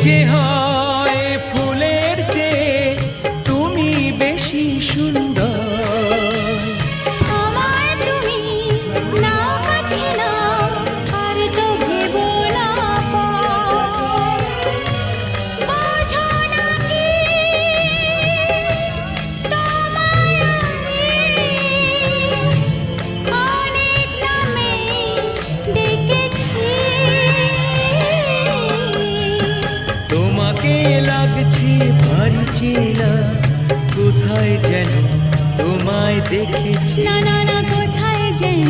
যে হয় ফুলের চেয়ে তুমি বেশি সুন্দর। আমায় তুমি নাও কাছে নাও, আর তো ভেবো না পর। বোঝো না কি তোমায় আমি অনেক নামে ডেকেছি। তোমাকে লাগছে ভারী চেনা, কোথায় যেন তোমায় দেখেছি। না না না, কোথায় যেন